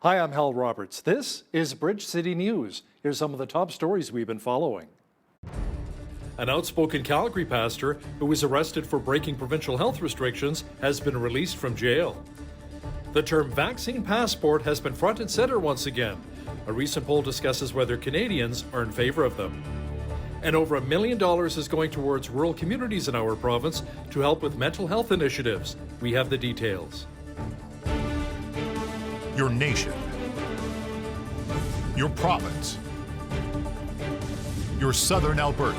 Hi, I'm Hal Roberts. This is Bridge City News. Here's some of the top stories we've been following. An outspoken Calgary pastor who was arrested for breaking provincial health restrictions has been released from jail. The term vaccine passport has been front and center once again. A recent poll discusses whether Canadians are in favor of them. And over $1 million is going towards rural communities in our province to help with mental health initiatives. We have the details. Your nation, your province, your southern Alberta.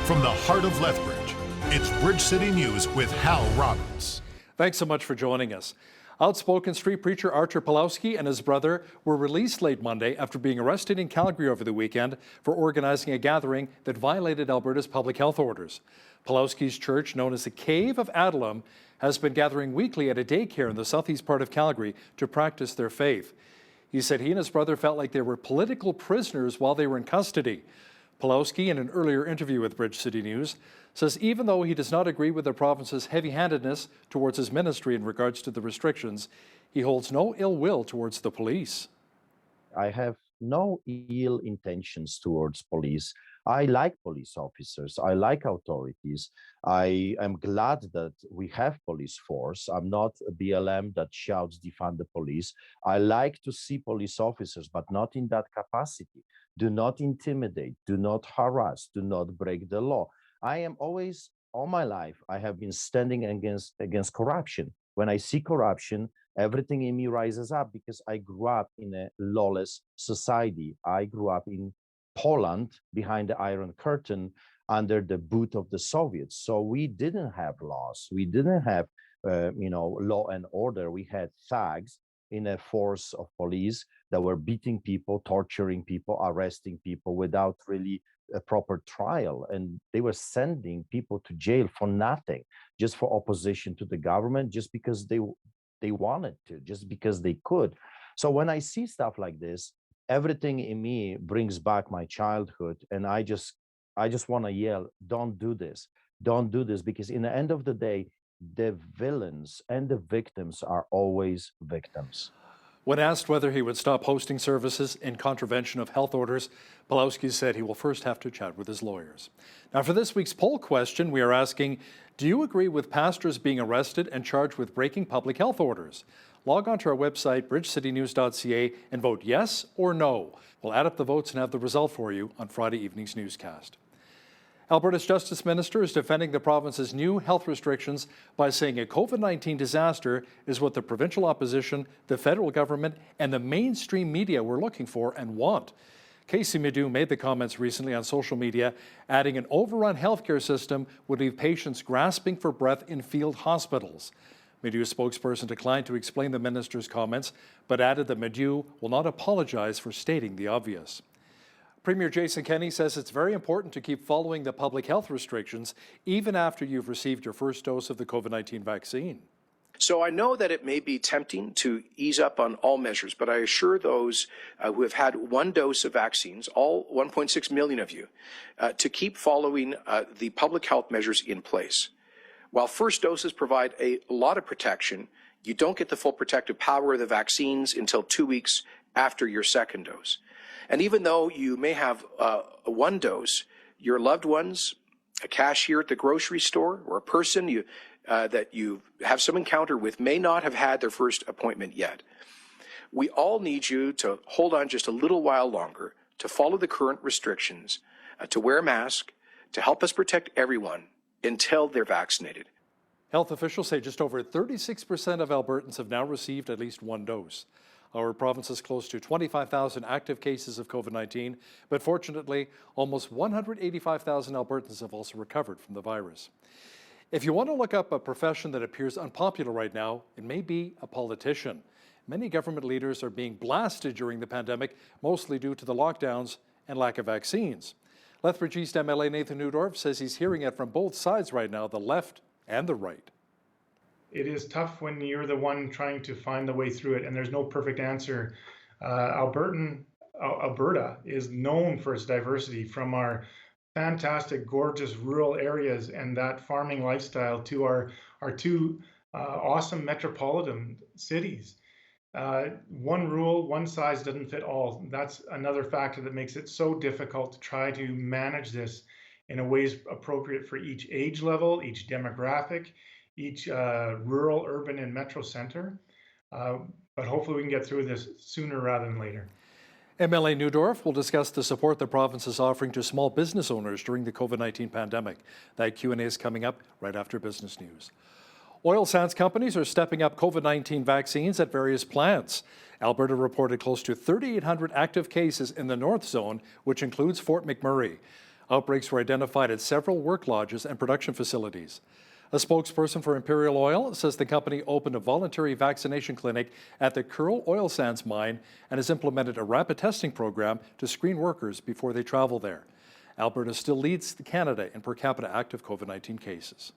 From the heart of Lethbridge, it's Bridge City News with Hal Roberts. Thanks so much for joining us. Outspoken street preacher Archer Pawlowski and his brother were released late Monday after being arrested in Calgary over the weekend for organizing a gathering that violated Alberta's public health orders. Pawlowski's church, known as the Cave of Adullam, has been gathering weekly at a daycare in the southeast part of Calgary to practice their faith. He said he and his brother felt like they were political prisoners while they were in custody. Pawlowski, in an earlier interview with Bridge City News, says even though he does not agree with the province's heavy-handedness towards his ministry in regards to the restrictions, he holds no ill will towards the police. I have no ill intentions towards police. I like police officers. I like authorities. I am glad that we have police force. I'm not a BLM that shouts defund the police. I like to see police officers, but not in that capacity. Do not intimidate, do not harass, do not break the law. I am always, all my life, I have been standing against corruption. When I see corruption, everything in me rises up because I grew up in a lawless society. I grew up in Poland behind the Iron Curtain under the boot of the Soviets. So we didn't have laws. We didn't have, law and order. We had thugs in a force of police that were beating people, torturing people, arresting people without really a proper trial. And they were sending people to jail for nothing, just for opposition to the government, just because they wanted to, just because they could. So when I see stuff like this, everything in me brings back my childhood, and I just want to yell, don't do this, because in the end of the day, the villains and the victims are always victims. When asked whether he would stop hosting services in contravention of health orders, Pawlowski said he will first have to chat with his lawyers. Now, for this week's poll question, we are asking, do you agree with pastors being arrested and charged with breaking public health orders? Log on to our website, bridgecitynews.ca, and vote yes or no. We'll add up the votes and have the result for you on Friday evening's newscast. Alberta's Justice Minister is defending the province's new health restrictions by saying a COVID-19 disaster is what the provincial opposition, the federal government, and the mainstream media were looking for and want. Casey Medu made the comments recently on social media, adding an overrun healthcare system would leave patients grasping for breath in field hospitals. Medu's spokesperson declined to explain the minister's comments, but added that Medu will not apologize for stating the obvious. Premier Jason Kenney says it's very important to keep following the public health restrictions even after you've received your first dose of the COVID-19 vaccine. So I know that it may be tempting to ease up on all measures, but I assure those who have had one dose of vaccines, all 1.6 million of you, to keep following the public health measures in place. While first doses provide a lot of protection, you don't get the full protective power of the vaccines until 2 weeks after your second dose. And even though you may have one dose, your loved ones, a cashier at the grocery store, or a person that you have some encounter with may not have had their first appointment yet. We all need you to hold on just a little while longer, to follow the current restrictions, to wear a mask, to help us protect everyone until they're vaccinated. Health officials say just over 36% of Albertans have now received at least one dose. Our province is close to 25,000 active cases of COVID-19, but fortunately, almost 185,000 Albertans have also recovered from the virus. If you want to look up a profession that appears unpopular right now, it may be a politician. Many government leaders are being blasted during the pandemic, mostly due to the lockdowns and lack of vaccines. Lethbridge East MLA Nathan Neudorf says he's hearing it from both sides right now, the left and the right. It is tough when you're the one trying to find the way through it, and there's no perfect answer. Alberta is known for its diversity, from our fantastic, gorgeous rural areas and that farming lifestyle to our two awesome metropolitan cities. One rule, one size doesn't fit all. That's another factor that makes it so difficult to try to manage this in a way appropriate for each age level, each demographic, each rural, urban, and metro center. But hopefully we can get through this sooner rather than later. MLA Newdorf will discuss the support the province is offering to small business owners during the COVID-19 pandemic. That Q&A is coming up right after business news. Oil sands companies are stepping up COVID-19 vaccines at various plants. Alberta reported close to 3,800 active cases in the North Zone, which includes Fort McMurray. Outbreaks were identified at several work lodges and production facilities. A spokesperson for Imperial Oil says the company opened a voluntary vaccination clinic at the Kearl Oil Sands mine and has implemented a rapid testing program to screen workers before they travel there. Alberta still leads Canada in per capita active COVID-19 cases.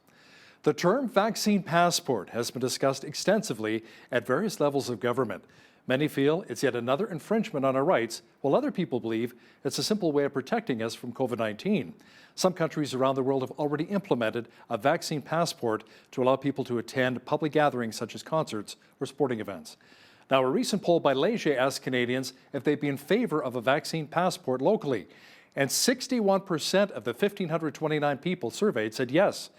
The term vaccine passport has been discussed extensively at various levels of government. Many feel it's yet another infringement on our rights, while other people believe it's a simple way of protecting us from COVID-19. Some countries around the world have already implemented a vaccine passport to allow people to attend public gatherings such as concerts or sporting events. Now, a recent poll by Leger asked Canadians if they'd be in favor of a vaccine passport locally, and 61% of the 1,529 people surveyed said yes.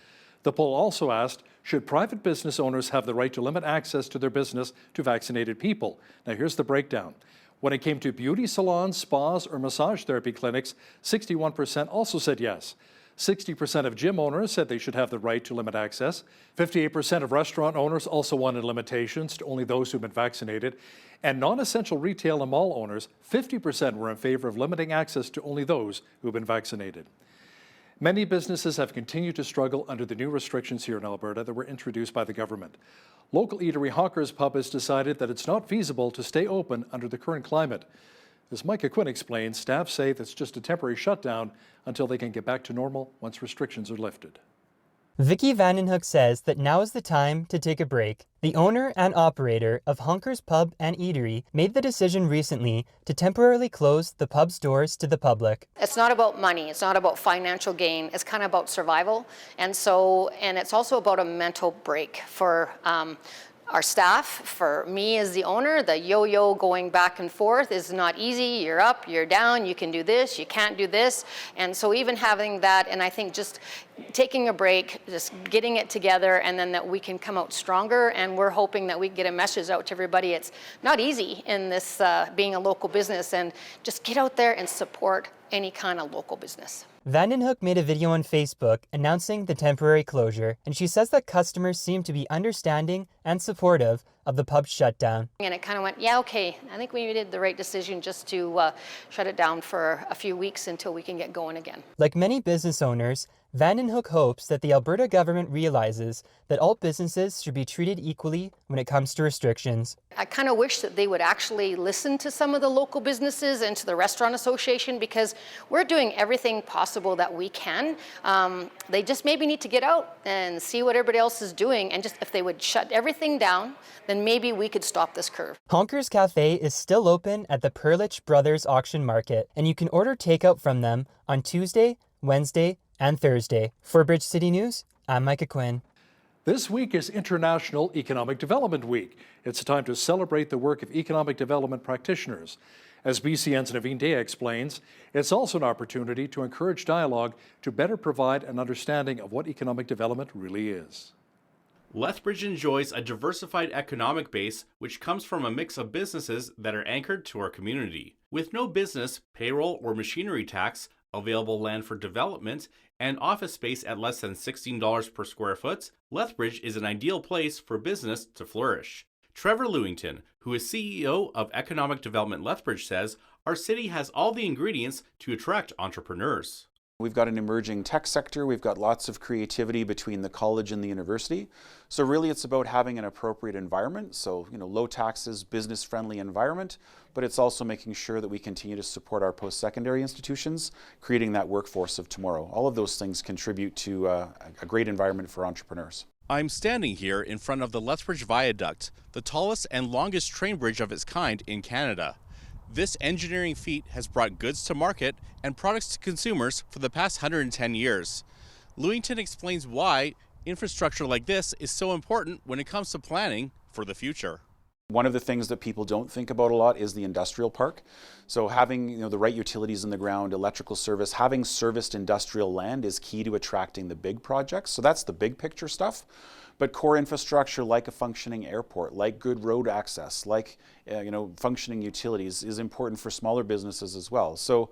The poll also asked, should private business owners have the right to limit access to their business to vaccinated people? Now here's the breakdown. When it came to beauty salons, spas, or massage therapy clinics, 61% also said yes. 60% of gym owners said they should have the right to limit access. 58% of restaurant owners also wanted limitations to only those who've been vaccinated. And non-essential retail and mall owners, 50% were in favor of limiting access to only those who've been vaccinated. Many businesses have continued to struggle under the new restrictions here in Alberta that were introduced by the government. Local eatery Hawker's Pub has decided that it's not feasible to stay open under the current climate. As Micah Quinn explains, staff say that's just a temporary shutdown until they can get back to normal once restrictions are lifted. Vicky Vandenhoek says that now is the time to take a break. The owner and operator of Honker's Pub and Eatery made the decision recently to temporarily close the pub's doors to the public. It's not about money, it's not about financial gain, it's kind of about survival. And it's also about a mental break for our staff. For me as the owner, the yo-yo going back and forth is not easy. You're up, you're down, you can do this, you can't do this. And so even having that, and I think just taking a break, just getting it together, and then that we can come out stronger. And we're hoping that we get a message out to everybody. It's not easy in this being a local business, and just get out there and support any kind of local business. Vandenhoek made a video on Facebook announcing the temporary closure, and she says that customers seem to be understanding and supportive of the pub's shutdown. And it kind of went, yeah, okay, I think we did the right decision just to shut it down for a few weeks until we can get going again. Like many business owners, Vandenhoek hopes that the Alberta government realizes that all businesses should be treated equally when it comes to restrictions. I kind of wish that they would actually listen to some of the local businesses and to the Restaurant Association, because we're doing everything possible that we can. They just maybe need to get out and see what everybody else is doing, and just if they would shut everything down, then maybe we could stop this curve. Honker's Cafe is still open at the Perlich Brothers Auction Market, and you can order takeout from them on Tuesday, Wednesday, and Thursday. For Bridge City News, I'm Micah Quinn. This week is International Economic Development Week. It's a time to celebrate the work of economic development practitioners. As BCN's Naveen Day explains, it's also an opportunity to encourage dialogue to better provide an understanding of what economic development really is. Lethbridge enjoys a diversified economic base which comes from a mix of businesses that are anchored to our community. With no business, payroll, or machinery tax, available land for development, and office space at less than $16 per square foot, Lethbridge is an ideal place for business to flourish. Trevor Lewington, who is CEO of Economic Development Lethbridge, says our city has all the ingredients to attract entrepreneurs. We've got an emerging tech sector, we've got lots of creativity between the college and the university. So really it's about having an appropriate environment, so low taxes, business-friendly environment, but it's also making sure that we continue to support our post-secondary institutions, creating that workforce of tomorrow. All of those things contribute to a great environment for entrepreneurs. I'm standing here in front of the Lethbridge Viaduct, the tallest and longest train bridge of its kind in Canada. This engineering feat has brought goods to market and products to consumers for the past 110 years. Lewington explains why infrastructure like this is so important when it comes to planning for the future. One of the things that people don't think about a lot is the industrial park. So having the right utilities in the ground, electrical service, having serviced industrial land is key to attracting the big projects. So that's the big picture stuff. But core infrastructure like a functioning airport, like good road access, like functioning utilities is important for smaller businesses as well. So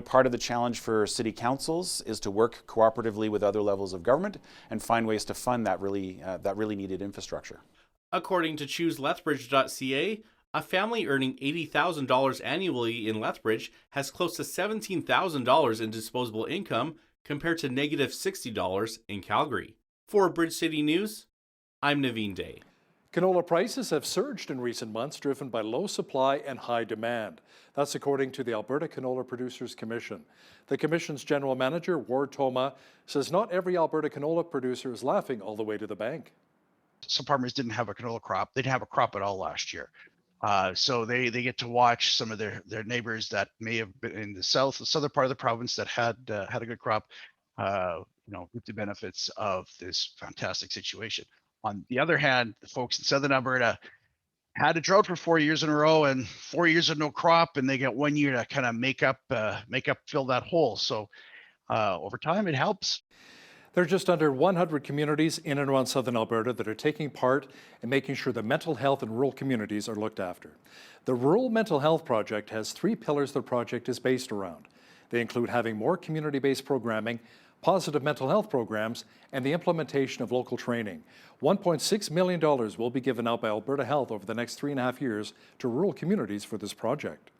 part of the challenge for city councils is to work cooperatively with other levels of government and find ways to fund that really needed infrastructure. According to ChooseLethbridge.ca, a family earning $80,000 annually in Lethbridge has close to $17,000 in disposable income compared to negative $60 in Calgary. For Bridge City News, I'm Naveen Day. Canola prices have surged in recent months, driven by low supply and high demand. That's according to the Alberta Canola Producers Commission. The Commission's General Manager, Ward Toma, says not every Alberta canola producer is laughing all the way to the bank. Some farmers didn't have a canola crop. They didn't have a crop at all last year. So they get to watch some of their neighbors that may have been in the southern part of the province that had a good crop, reap the benefits of this fantastic situation. On the other hand, the folks in southern Alberta had a drought for 4 years in a row and 4 years of no crop, and they get 1 year to kind of make up, fill that hole. So over time, it helps. There are just under 100 communities in and around southern Alberta that are taking part in making sure that mental health in rural communities are looked after. The Rural Mental Health Project has 3 pillars the project is based around. They include having more community-based programming, positive mental health programs, and the implementation of local training. $1.6 million will be given out by Alberta Health over the next 3.5 years to rural communities for this project.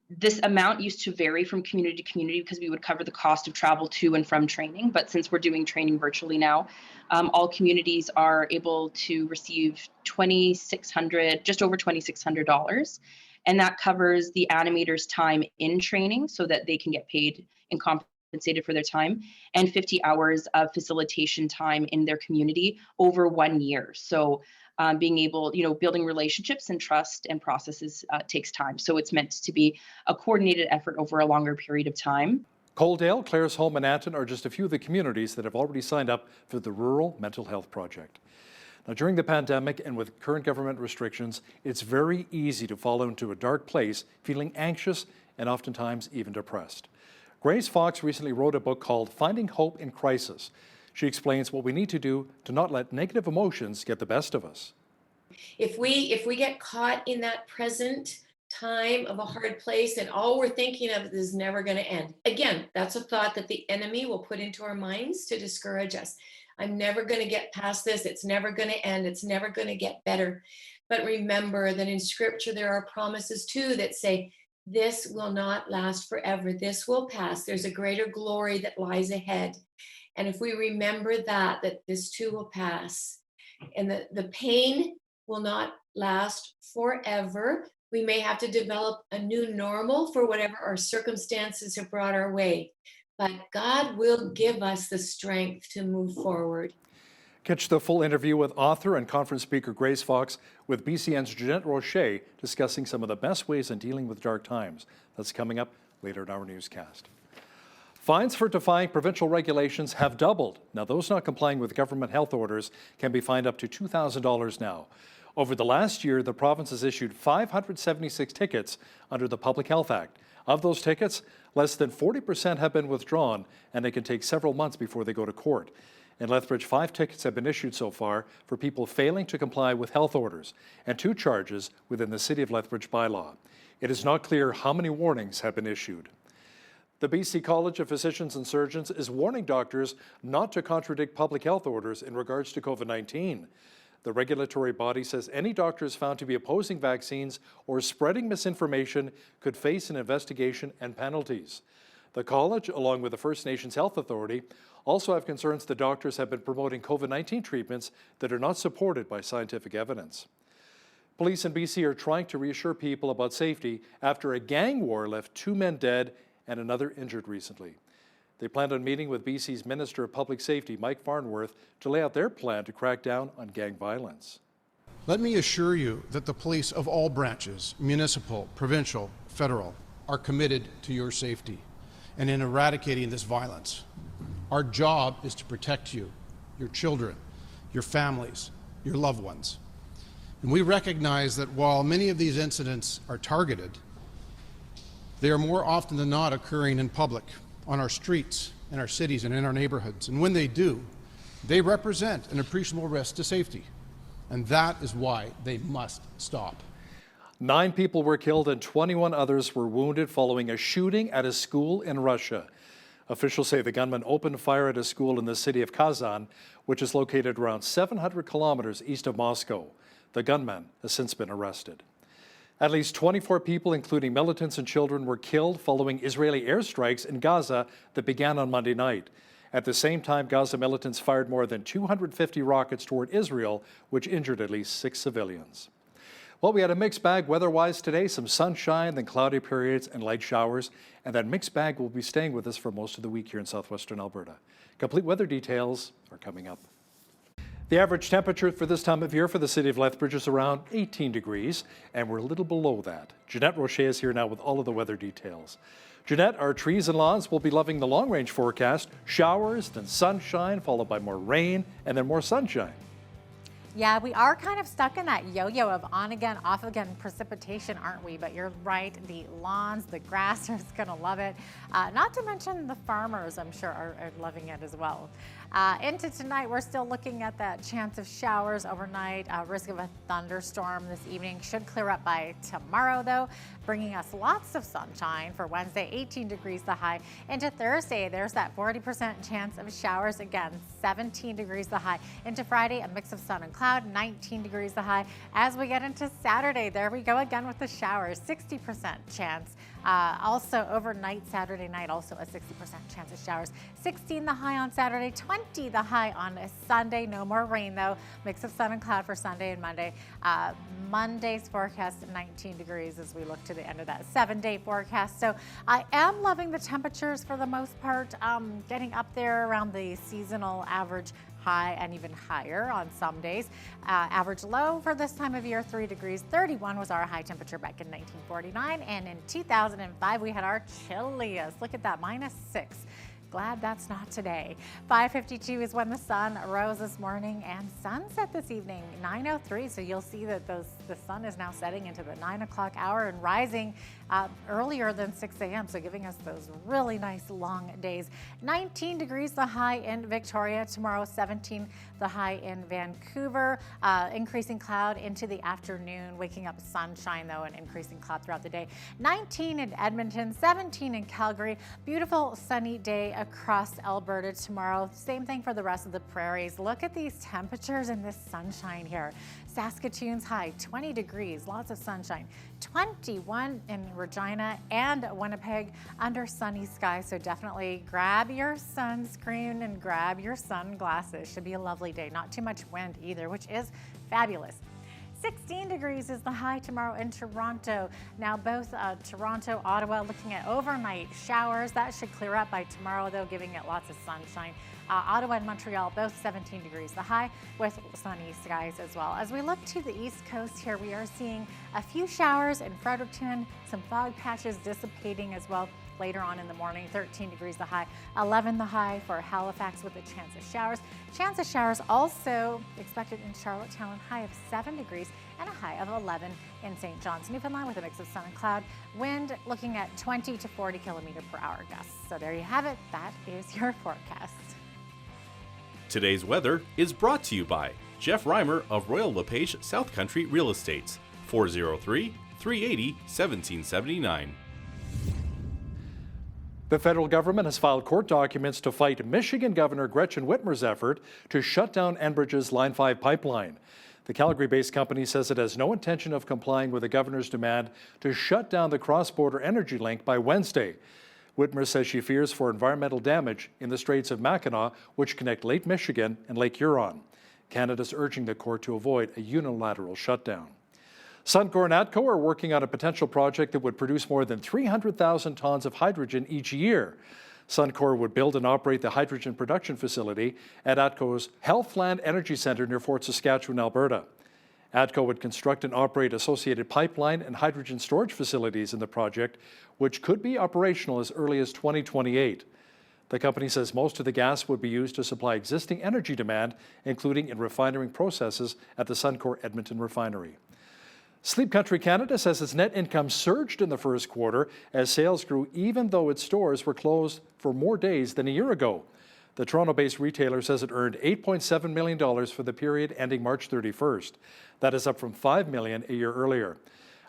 This amount used to vary from community to community because we would cover the cost of travel to and from training. But since we're doing training virtually now, all communities are able to receive just over $2,600. And that covers the animator's time in training so that they can get paid and compensated for their time, and 50 hours of facilitation time in their community over 1 year. So being able, building relationships and trust and processes takes time. So it's meant to be a coordinated effort over a longer period of time. Coaldale, Claresholm, and Anton are just a few of the communities that have already signed up for the Rural Mental Health Project. Now, during the pandemic and with current government restrictions, it's very easy to fall into a dark place, feeling anxious and oftentimes even depressed. Grace Fox recently wrote a book called Finding Hope in Crisis. She explains what we need to do to not let negative emotions get the best of us. If we get caught in that present time of a hard place and all we're thinking of is never going to end. Again, that's a thought that the enemy will put into our minds to discourage us. I'm never going to get past this. It's never going to end. It's never going to get better. But remember that in Scripture, there are promises too that say, this will not last forever. This will pass. There's a greater glory that lies ahead. And if we remember that this too will pass and that the pain will not last forever, we may have to develop a new normal for whatever our circumstances have brought our way. But God will give us the strength to move forward. Catch the full interview with author and conference speaker Grace Fox with BCN's Jeanette Rocher discussing some of the best ways in dealing with dark times. That's coming up later in our newscast. Fines for defying provincial regulations have doubled. Now, those not complying with government health orders can be fined up to $2,000 now. Over the last year, the province has issued 576 tickets under the Public Health Act. Of those tickets, less than 40% have been withdrawn, and they can take several months before they go to court. In Lethbridge, 5 tickets have been issued so far for people failing to comply with health orders, and 2 charges within the City of Lethbridge bylaw. It is not clear how many warnings have been issued. The BC College of Physicians and Surgeons is warning doctors not to contradict public health orders in regards to COVID-19. The regulatory body says any doctors found to be opposing vaccines or spreading misinformation could face an investigation and penalties. The college, along with the First Nations Health Authority, also have concerns that doctors have been promoting COVID-19 treatments that are not supported by scientific evidence. Police in BC are trying to reassure people about safety after a gang war left 2 men dead and another injured recently. They planned on meeting with BC's Minister of Public Safety, Mike Farnworth, to lay out their plan to crack down on gang violence. Let me assure you that the police of all branches, municipal, provincial, federal, are committed to your safety and in eradicating this violence. Our job is to protect you, your children, your families, your loved ones. And we recognize that while many of these incidents are targeted, they are more often than not occurring in public, on our streets, in our cities, and in our neighborhoods. And when they do, they represent an appreciable risk to safety. And that is why they must stop. 9 people were killed and 21 others were wounded following a shooting at a school in Russia. Officials say the gunman opened fire at a school in the city of Kazan, which is located around 700 kilometers east of Moscow. The gunman has since been arrested. At least 24 people, including militants and children, were killed following Israeli airstrikes in Gaza that began on Monday night. At the same time, Gaza militants fired more than 250 rockets toward Israel, which injured at least 6 civilians. Well, we had a mixed bag weather-wise today, some sunshine, then cloudy periods and light showers, and that mixed bag will be staying with us for most of the week here in southwestern Alberta. Complete weather details are coming up. The average temperature for this time of year for the city of Lethbridge is around 18 degrees, and we're a little below that. Jeanette Roche is here now with all of the weather details. Jeanette, our trees and lawns will be loving the long-range forecast. Showers, then sunshine, followed by more rain, and then more sunshine. Yeah, we are kind of stuck in that yo-yo of on again, off again precipitation, aren't we? But you're right, the lawns, the grass are going to love it. Not to mention the farmers, I'm sure, are loving it as well. Into tonight, we're still looking at that chance of showers overnight, risk of a thunderstorm this evening. Should clear up by tomorrow, though, bringing us lots of sunshine for Wednesday, 18 degrees the high. Into Thursday, there's that 40% chance of showers again, 17 degrees the high. Into Friday, a mix of sun and cloud, 19 degrees the high. As we get into Saturday, there we go again with the showers, 60% chance. Also overnight, Saturday night, also a 60% chance of showers. 16 the high on Saturday, 20 the high on Sunday. No more rain though. Mix of sun and cloud for Sunday and Monday. Monday's forecast 19 degrees as we look to the end of that 7-day forecast. So I am loving the temperatures for the most part, getting up there around the seasonal average high and even higher on some days. Average low for this time of year, 3 degrees. 31 was our high temperature back in 1949. And in 2005, we had our chilliest. Look at that, -6. Glad that's not today. 5:52 is when the sun rose this morning and sunset this evening, 9:03. So you'll see that the sun is now setting into the 9 o'clock hour and rising earlier than 6 a.m. So giving us those really nice long days. 19 degrees the high in Victoria. Tomorrow, 17 the high in Vancouver. Increasing cloud into the afternoon, waking up sunshine though, and increasing cloud throughout the day. 19 in Edmonton, 17 in Calgary. Beautiful sunny day across Alberta tomorrow. Same thing for the rest of the prairies. Look at these temperatures and this sunshine here. Saskatoon's high, 20 degrees, lots of sunshine. 21 in Regina and Winnipeg under sunny skies. So definitely grab your sunscreen and grab your sunglasses. Should be a lovely day. Not too much wind either, which is fabulous. 16 degrees is the high tomorrow in Toronto. Now both Toronto, Ottawa looking at overnight showers. That should clear up by tomorrow though, giving it lots of sunshine. Ottawa and Montreal both 17 degrees the high with sunny skies as well. As we look to the east coast here, we are seeing a few showers in Fredericton, some fog patches dissipating as well later on in the morning. 13 degrees the high, 11 the high for Halifax with a chance of showers. Chance of showers also expected in Charlottetown, high of 7 degrees and a high of 11 in St. John's, Newfoundland with a mix of sun and cloud. Wind looking at 20 to 40 kilometer per hour gusts. So there you have it. That is your forecast. Today's weather is brought to you by Jeff Reimer of Royal LePage South Country Real Estates, 403-380-1779. The federal government has filed court documents to fight Michigan Governor Gretchen Whitmer's effort to shut down Enbridge's Line 5 pipeline. The Calgary-based company says it has no intention of complying with the governor's demand to shut down the cross-border energy link by Wednesday. Whitmer says she fears for environmental damage in the Straits of Mackinac, which connect Lake Michigan and Lake Huron. Canada's urging the court to avoid a unilateral shutdown. Suncor and ATCO are working on a potential project that would produce more than 300,000 tons of hydrogen each year. Suncor would build and operate the hydrogen production facility at ATCO's Healthland Energy Centre near Fort Saskatchewan, Alberta. ATCO would construct and operate associated pipeline and hydrogen storage facilities in the project, which could be operational as early as 2028. The company says most of the gas would be used to supply existing energy demand, including in refining processes at the Suncor Edmonton refinery. Sleep Country Canada says its net income surged in the first quarter as sales grew even though its stores were closed for more days than a year ago. The Toronto-based retailer says it earned $8.7 million for the period ending March 31st. That is up from $5 million a year earlier.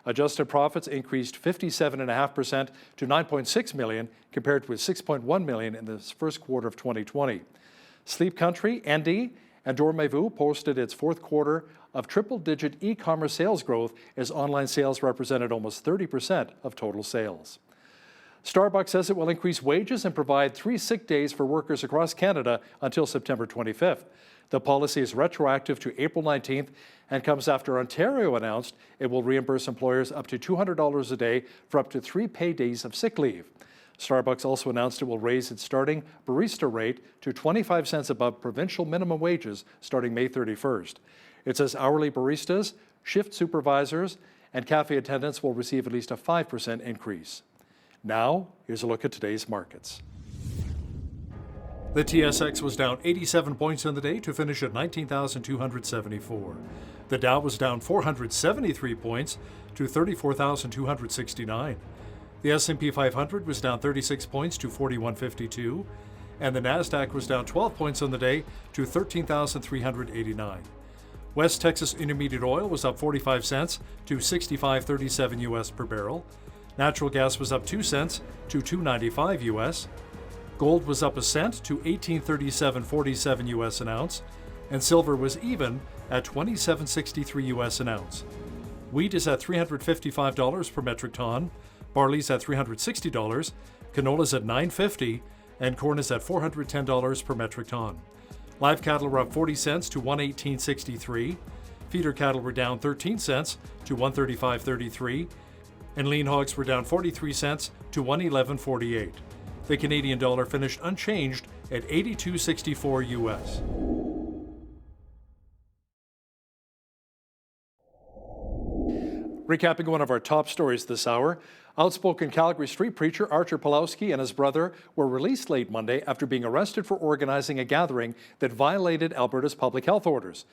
Adjusted profits increased 57.5% to $9.6 million, compared with $6.1 million in the first quarter of 2020. Sleep Country, Endy, and Dormez-vous posted its fourth quarter of triple-digit e-commerce sales growth as online sales represented almost 30% of total sales. Starbucks says it will increase wages and provide 3 sick days for workers across Canada until September 25th. The policy is retroactive to April 19th and comes after Ontario announced it will reimburse employers up to $200 a day for up to 3 paid days of sick leave. Starbucks also announced it will raise its starting barista rate to 25 cents above provincial minimum wages starting May 31st. It says hourly baristas, shift supervisors, and cafe attendants will receive at least a 5% increase. Now, here's a look at today's markets. The TSX was down 87 points on the day to finish at 19,274. The Dow was down 473 points to 34,269. The S&P 500 was down 36 points to 4152, and the Nasdaq was down 12 points on the day to 13,389. West Texas Intermediate Oil was up 45 cents to 65.37 US per barrel. Natural gas was up 2 cents to 2.95 US. Gold was up a cent to 18.3747 US an ounce, and silver was even at 27.63 US an ounce. Wheat is at $355 per metric ton, barley's at $360, canola's at $9.50, and corn is at $410 per metric ton. Live cattle were up 40 cents to 118.63. Feeder cattle were down 13 cents to 135.33, and lean hogs were down 43 cents to 111.48. The Canadian dollar finished unchanged at 82.64 US. Recapping one of our top stories this hour, outspoken Calgary street preacher Archer Pawlowski and his brother were released late Monday after being arrested for organizing a gathering that violated Alberta's public health orders.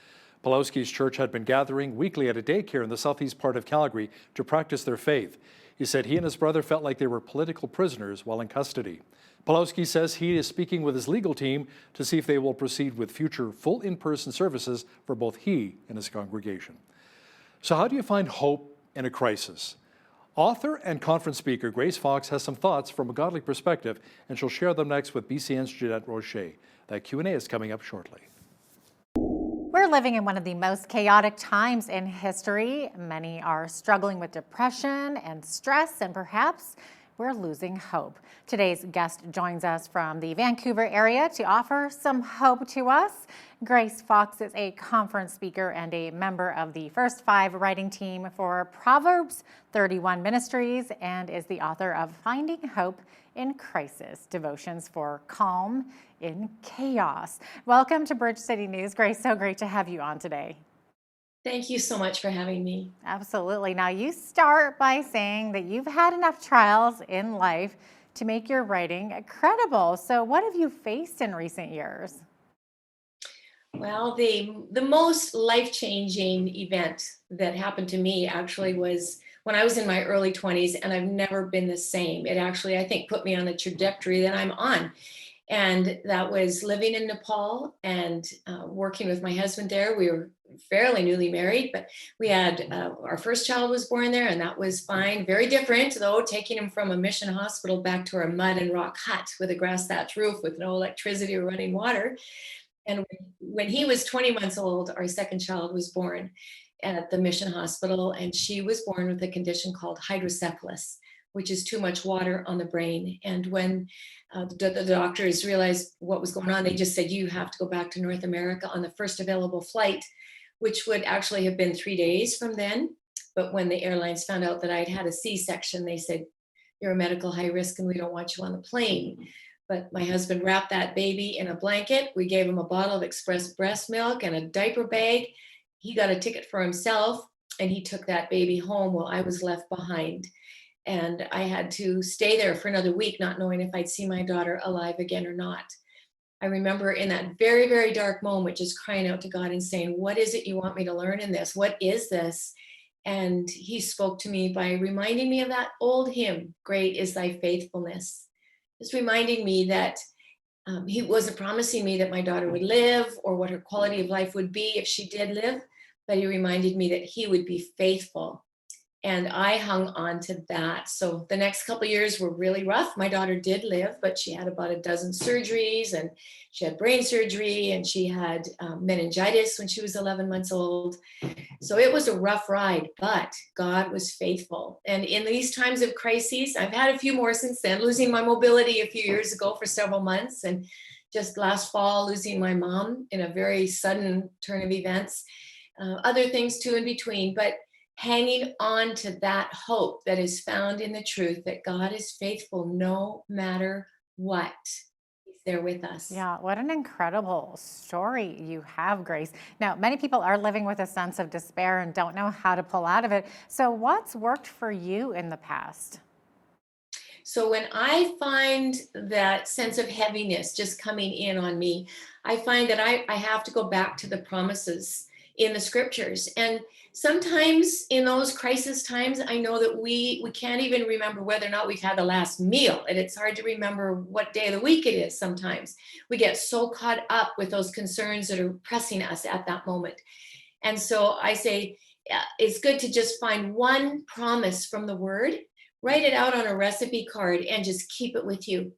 Pawlowski's church had been gathering weekly at a daycare in the southeast part of Calgary to practice their faith. He said he and his brother felt like they were political prisoners while in custody. Pawlowski says he is speaking with his legal team to see if they will proceed with future full in-person services for both he and his congregation. So how do you find hope in a crisis? Author and conference speaker Grace Fox has some thoughts from a godly perspective, and she'll share them next with BCN's Jeanette Rocher. That Q&A is coming up shortly. We're living in one of the most chaotic times in history. Many are struggling with depression and stress, and perhaps we're losing hope. Today's guest joins us from the Vancouver area to offer some hope to us. Grace Fox is a conference speaker and a member of the First Five writing team for Proverbs 31 Ministries, and is the author of Finding Hope in Crisis, Devotions for Calm in Chaos. Welcome to Bridge City News, Grace. So great to have you on today. Thank you so much for having me. Absolutely. Now, you start by saying that you've had enough trials in life to make your writing credible. So what have you faced in recent years? Well, the most life-changing event that happened to me actually was when I was in my early 20s, and I've never been the same. It actually, I think, put me on the trajectory that I'm on. And that was living in Nepal and working with my husband there. We were fairly newly married, but we had our first child was born there, and that was fine. Very different, though, taking him from a mission hospital back to our mud and rock hut with a grass thatch roof with no electricity or running water. And when he was 20 months old, our second child was born at the mission hospital, and she was born with a condition called hydrocephalus, which is too much water on the brain. And when the doctors realized what was going on, they just said, you have to go back to North America on the first available flight, which would actually have been 3 days from then. But when the airlines found out that I'd had a C-section, they said, you're a medical high risk and we don't want you on the plane. But my husband wrapped that baby in a blanket. We gave him a bottle of express breast milk and a diaper bag. He got a ticket for himself, and he took that baby home while I was left behind. And I had to stay there for another week, not knowing if I'd see my daughter alive again or not. I remember in that very, very dark moment, just crying out to God and saying, what is it you want me to learn in this? What is this? And he spoke to me by reminding me of that old hymn, Great is Thy Faithfulness. Just reminding me that he wasn't promising me that my daughter would live or what her quality of life would be if she did live, but he reminded me that he would be faithful. And I hung on to that. So the next couple of years were really rough. My daughter did live, but she had about a dozen surgeries, and she had brain surgery, and she had meningitis when she was 11 months old. So it was a rough ride, but God was faithful. And in these times of crises, I've had a few more since then, losing my mobility a few years ago for several months, and just last fall, losing my mom in a very sudden turn of events, other things too in between. But hanging on to that hope that is found in the truth that God is faithful no matter what. He's there with us. Yeah, what an incredible story you have, Grace. Now, many people are living with a sense of despair and don't know how to pull out of it. So what's worked for you in the past? So when I find that sense of heaviness just coming in on me, I find that I have to go back to the promises in the scriptures. And sometimes in those crisis times, I know that we can't even remember whether or not we've had the last meal. And it's hard to remember what day of the week it is sometimes. We get so caught up with those concerns that are pressing us at that moment. And so I say, it's good to just find one promise from the word, write it out on a recipe card, and just keep it with you.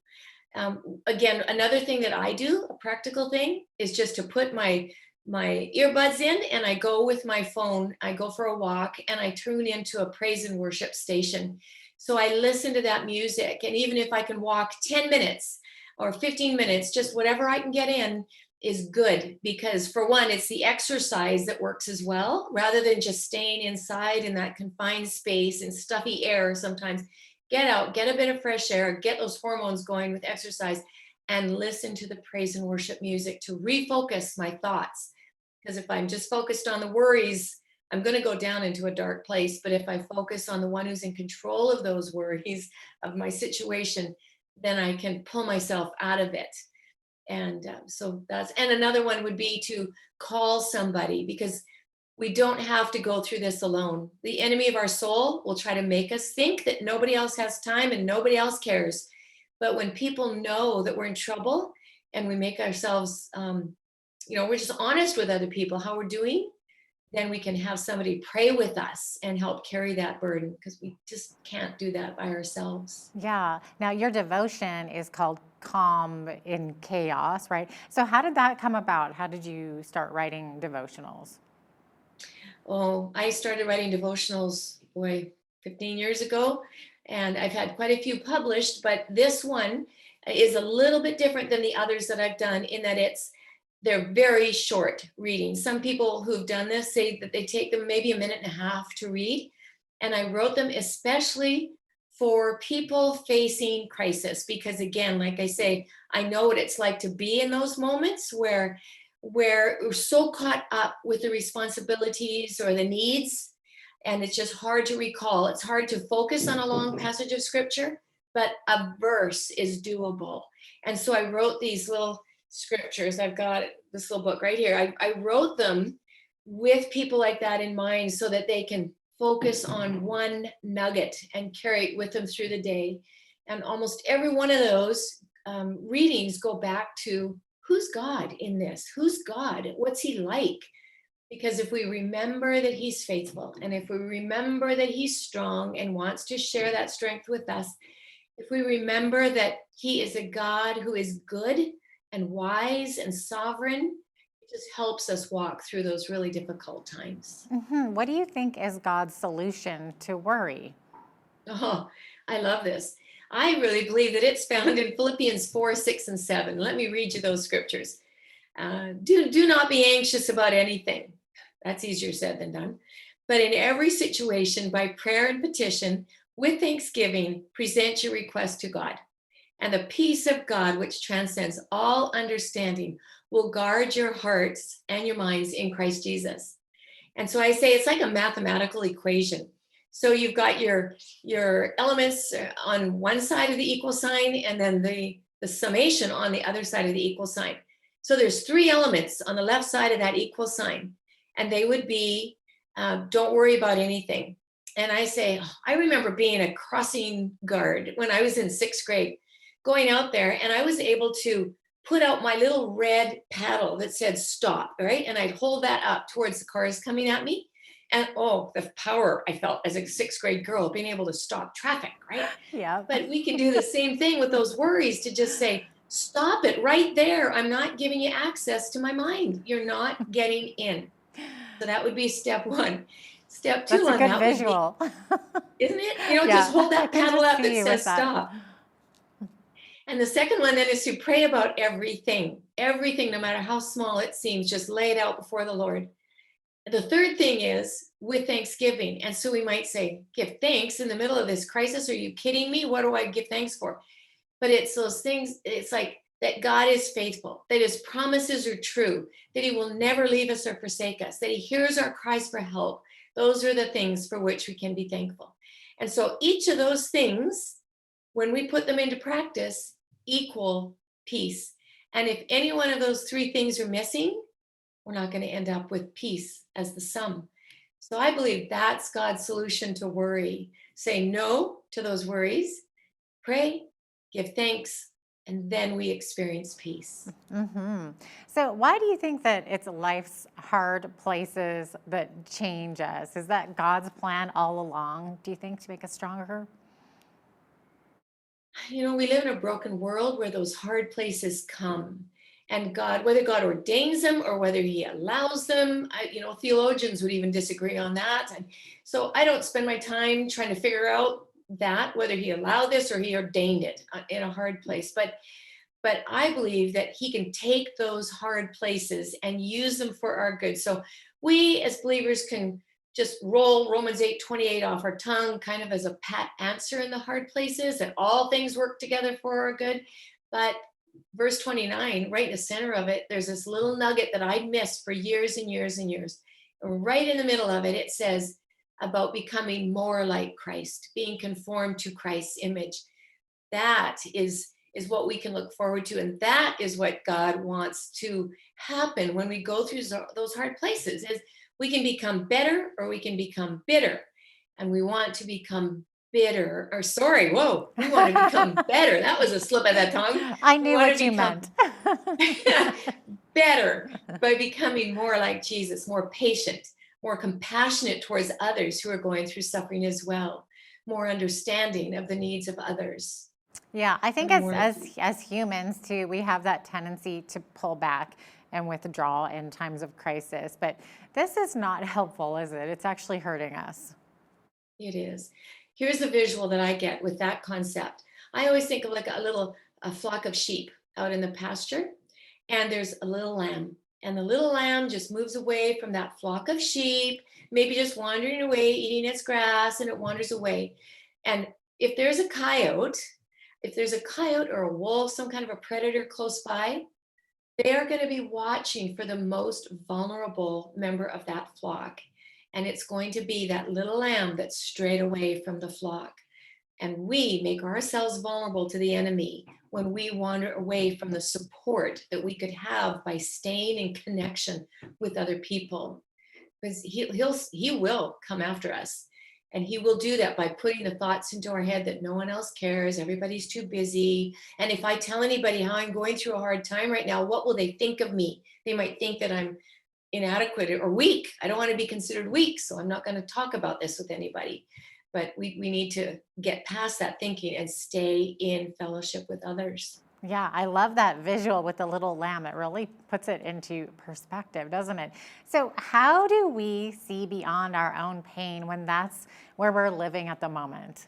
Again, another thing that I do, a practical thing, is just to put my earbuds in, and I go with my phone, I go for a walk, and I tune into a praise and worship station. So I listen to that music, and even if I can walk 10 minutes or 15 minutes, just whatever I can get in is good, because for one, it's the exercise that works as well, rather than just staying inside in that confined space and stuffy air. Sometimes get out, get a bit of fresh air, get those hormones going with exercise, and listen to the praise and worship music to refocus my thoughts. Because if I'm just focused on the worries, I'm going to go down into a dark place. But if I focus on the one who's in control of those worries, of my situation, then I can pull myself out of it. And so and another one would be to call somebody, because we don't have to go through this alone. The enemy of our soul will try to make us think that nobody else has time and nobody else cares. But when people know that we're in trouble, and we make ourselves, we're just honest with other people how we're doing, then we can have somebody pray with us and help carry that burden, because we just can't do that by ourselves. Yeah. Now, your devotion is called Calm in Chaos, right? So how did that come about? How did you start writing devotionals? Oh, I started writing devotionals, 15 years ago, and I've had quite a few published, but this one is a little bit different than the others that I've done in that they're very short readings. Some people who've done this say that they take them maybe a minute and a half to read. And I wrote them especially for people facing crisis, because again, like I say, I know what it's like to be in those moments where we're so caught up with the responsibilities or the needs, and it's just hard to recall. It's hard to focus on a long passage of scripture, but a verse is doable. And so I wrote these little scriptures. I've got this little book right here. I wrote them with people like that in mind, so that they can focus on one nugget and carry it with them through the day. And almost every one of those readings go back to, who's God in this? Who's God? What's he like? Because if we remember that he's faithful, and if we remember that he's strong and wants to share that strength with us, if we remember that he is a God who is good and wise and sovereign, it just helps us walk through those really difficult times. Mm-hmm. What do you think is God's solution to worry? Oh, I love this. I really believe that it's found in Philippians 4, 6, and 7. Let me read you those scriptures. Do not be anxious about anything. That's easier said than done. But in every situation, by prayer and petition, with thanksgiving, present your request to God. And the peace of God, which transcends all understanding, will guard your hearts and your minds in Christ Jesus. And so I say it's like a mathematical equation. So you've got your elements on one side of the equal sign, and then the summation on the other side of the equal sign. So there's three elements on the left side of that equal sign, and they would be, don't worry about anything. And I say, I remember being a crossing guard when I was in 6th grade, going out there, and I was able to put out my little red paddle that said stop, right? And I'd hold that up towards the cars coming at me. And oh, the power I felt as a 6th grade girl, being able to stop traffic, right? Yeah. But we can do the same thing with those worries, to just say, stop it right there. I'm not giving you access to my mind. You're not getting in. So that would be step one. Step two That's a on good that visual. would be, isn't it? You know, Yeah, just hold I that can paddle just up see that you says with that. stop. And the second one then is to pray about everything, no matter how small it seems, just lay it out before the Lord. The third thing is with thanksgiving. And so we might say, give thanks in the middle of this crisis. Are you kidding me? What do I give thanks for? But it's those things, it's like that God is faithful, that his promises are true, that he will never leave us or forsake us, that he hears our cries for help. Those are the things for which we can be thankful. And so each of those things, when we put them into practice, equal peace. And if any one of those three things are missing, we're not going to end up with peace as the sum. So I believe that's God's solution to worry. Say no to those worries, pray, give thanks, and then we experience peace. Mm-hmm. So why do you think that it's life's hard places that change us? Is that God's plan all along, do you think, to make us stronger? You know, we live in a broken world where those hard places come. And God, whether God ordains them or whether he allows them, theologians would even disagree on that. And so I don't spend my time trying to figure out that, whether he allowed this or he ordained it in a hard place. But I believe that he can take those hard places and use them for our good. So we as believers can just roll Romans 8:28 off our tongue, kind of as a pat answer in the hard places, that all things work together for our good. But verse 29, right in the center of it, there's this little nugget that I'd missed for years and years and years. And right in the middle of it, it says about becoming more like Christ, being conformed to Christ's image. That is what we can look forward to. And that is what God wants to happen when we go through those hard places, is we can become better or we can become bitter. And we want to become we want to become better. That was a slip of the tongue. I knew what you meant. Better by becoming more like Jesus, more patient, more compassionate towards others who are going through suffering as well, more understanding of the needs of others. Yeah, I think as humans too, we have that tendency to pull back and withdraw in times of crisis. But this is not helpful, is it? It's actually hurting us. It is. Here's the visual that I get with that concept. I always think of like a flock of sheep out in the pasture, and there's a little lamb, and the little lamb just moves away from that flock of sheep, maybe just wandering away, eating its grass, and it wanders away. And if there's a coyote or a wolf, some kind of a predator close by, they are going to be watching for the most vulnerable member of that flock. And it's going to be that little lamb that's strayed away from the flock. And we make ourselves vulnerable to the enemy when we wander away from the support that we could have by staying in connection with other people. Because he will come after us. And he will do that by putting the thoughts into our head that no one else cares, everybody's too busy. And if I tell anybody how I'm going through a hard time right now, what will they think of me? They might think that I'm inadequate or weak. I don't want to be considered weak, so I'm not going to talk about this with anybody. But we need to get past that thinking and stay in fellowship with others. Yeah, I love that visual with the little lamb. It really puts it into perspective, doesn't it? So how do we see beyond our own pain when that's where we're living at the moment?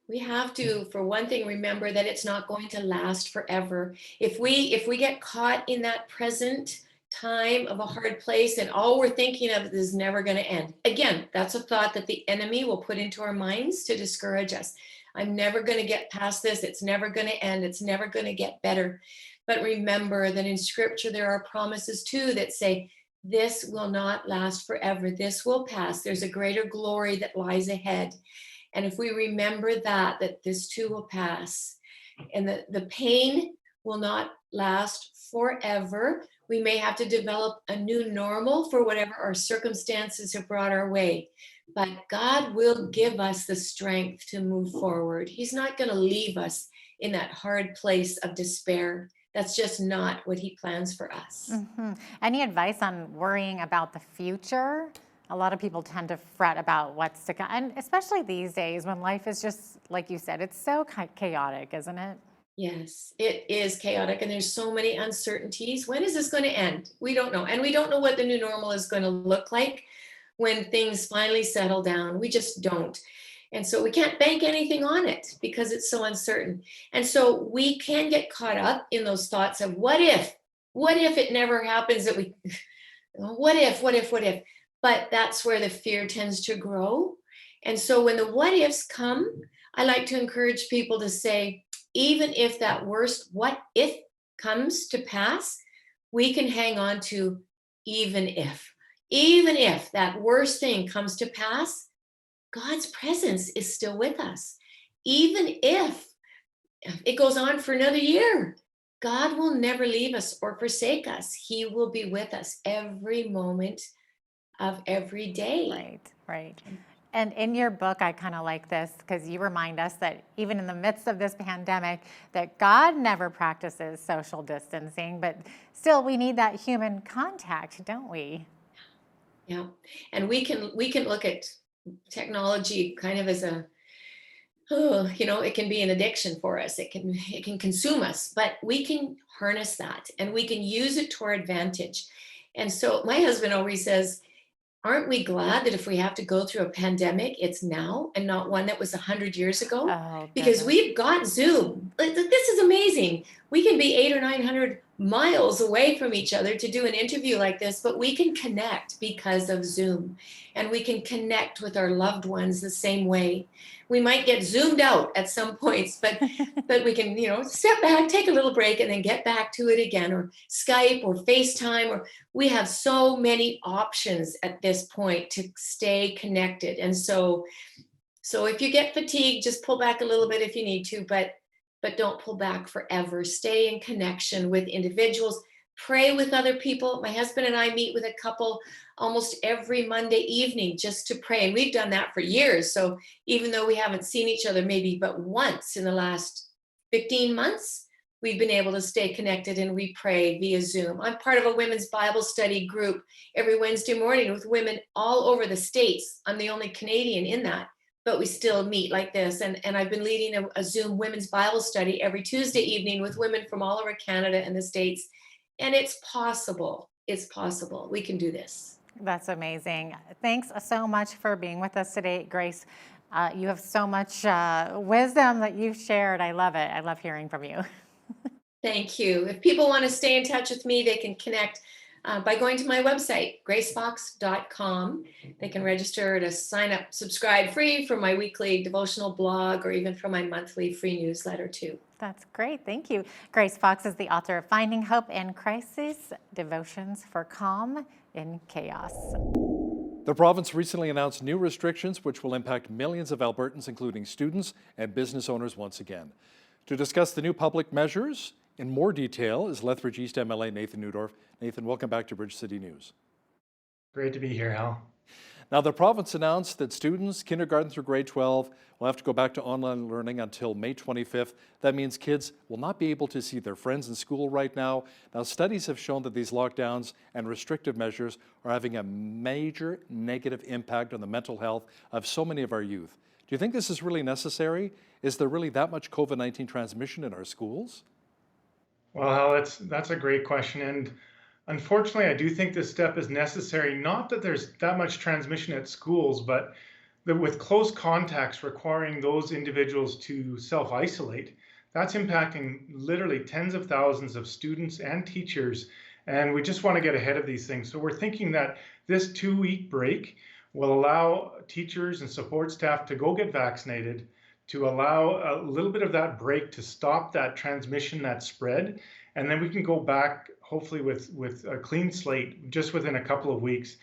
We have to, for one thing, remember that it's not going to last forever. If we get caught in that present time of a hard place and all we're thinking of is never going to end. Again, that's a thought that the enemy will put into our minds to discourage us. I'm never going to get past this. It's never going to end. It's never going to get better. But remember that in scripture, there are promises too that say, this will not last forever. This will pass. There's a greater glory that lies ahead. And if we remember that this too will pass, and the pain will not last forever, we may have to develop a new normal for whatever our circumstances have brought our way. But God will give us the strength to move forward. He's not going to leave us in that hard place of despair. That's just not what he plans for us. Mm-hmm. Any advice on worrying about the future? A lot of people tend to fret about what's to come, and especially these days when life is just, like you said, it's so chaotic, isn't it? Yes, it is chaotic, and there's so many uncertainties. When is this going to end? We don't know. And we don't know what the new normal is going to look like when things finally settle down. We just don't. And so we can't bank anything on it because it's so uncertain. And so we can get caught up in those thoughts of what if it never happens, that we, what if? But that's where the fear tends to grow. And so when the what ifs come, I like to encourage people to say, even if that worst what if comes to pass, we can hang on to even if that worst thing comes to pass, God's presence is still with us. Even if it goes on for another year, God will never leave us or forsake us. He will be with us every moment of every day. Right. And in your book, I kind of like this because you remind us that even in the midst of this pandemic, that God never practices social distancing, but still we need that human contact, don't we? Yeah, and we can look at technology kind of as it can be an addiction for us. It can consume us, but we can harness that and we can use it to our advantage. And so my husband always says, aren't we glad that if we have to go through a pandemic, it's now and not one that was 100 years ago? Oh, because we've got Zoom. This is amazing. We can be 800 or 900 miles away from each other to do an interview like this, but we can connect because of Zoom, and we can connect with our loved ones the same way. We might get zoomed out at some points, but we can, step back, take a little break, and then get back to it again, or Skype or FaceTime, or we have so many options at this point to stay connected. And so if you get fatigued, just pull back a little bit if you need to, but don't pull back forever. Stay in connection with individuals. Pray with other people. My husband and I meet with a couple almost every Monday evening just to pray. And we've done that for years. So even though we haven't seen each other maybe but once in the last 15 months, we've been able to stay connected, and we pray via Zoom. I'm part of a women's Bible study group every Wednesday morning with women all over the States. I'm the only Canadian in that, but we still meet like this. And I've been leading a Zoom women's Bible study every Tuesday evening with women from all over Canada and the States. And it's possible. It's possible. We can do this. That's amazing. Thanks so much for being with us today, Grace. You have so much wisdom that you've shared. I love it. I love hearing from you. Thank you. If people want to stay in touch with me, they can connect by going to my website, gracefox.com. They can register to sign up, subscribe free for my weekly devotional blog, or even for my monthly free newsletter too. That's great. Thank you. Grace Fox is the author of Finding Hope in Crisis, Devotions for Calm in Chaos. The province recently announced new restrictions which will impact millions of Albertans, including students and business owners once again. To discuss the new public measures in more detail is Lethbridge East MLA Nathan Newdorf. Nathan, welcome back to Bridge City News. Great to be here, Hal. Now, the province announced that students, kindergarten through grade 12, will have to go back to online learning until May 25th. That means kids will not be able to see their friends in school right now. Now, studies have shown that these lockdowns and restrictive measures are having a major negative impact on the mental health of so many of our youth. Do you think this is really necessary? Is there really that much COVID-19 transmission in our schools? Well, Hal, that's a great question. And unfortunately, I do think this step is necessary. Not that there's that much transmission at schools, but that with close contacts requiring those individuals to self-isolate, that's impacting literally tens of thousands of students and teachers. And we just want to get ahead of these things. So we're thinking that this 2-week break will allow teachers and support staff to go get vaccinated, to allow a little bit of that break to stop that transmission, that spread, and then we can go back hopefully with a clean slate just within a couple of weeks.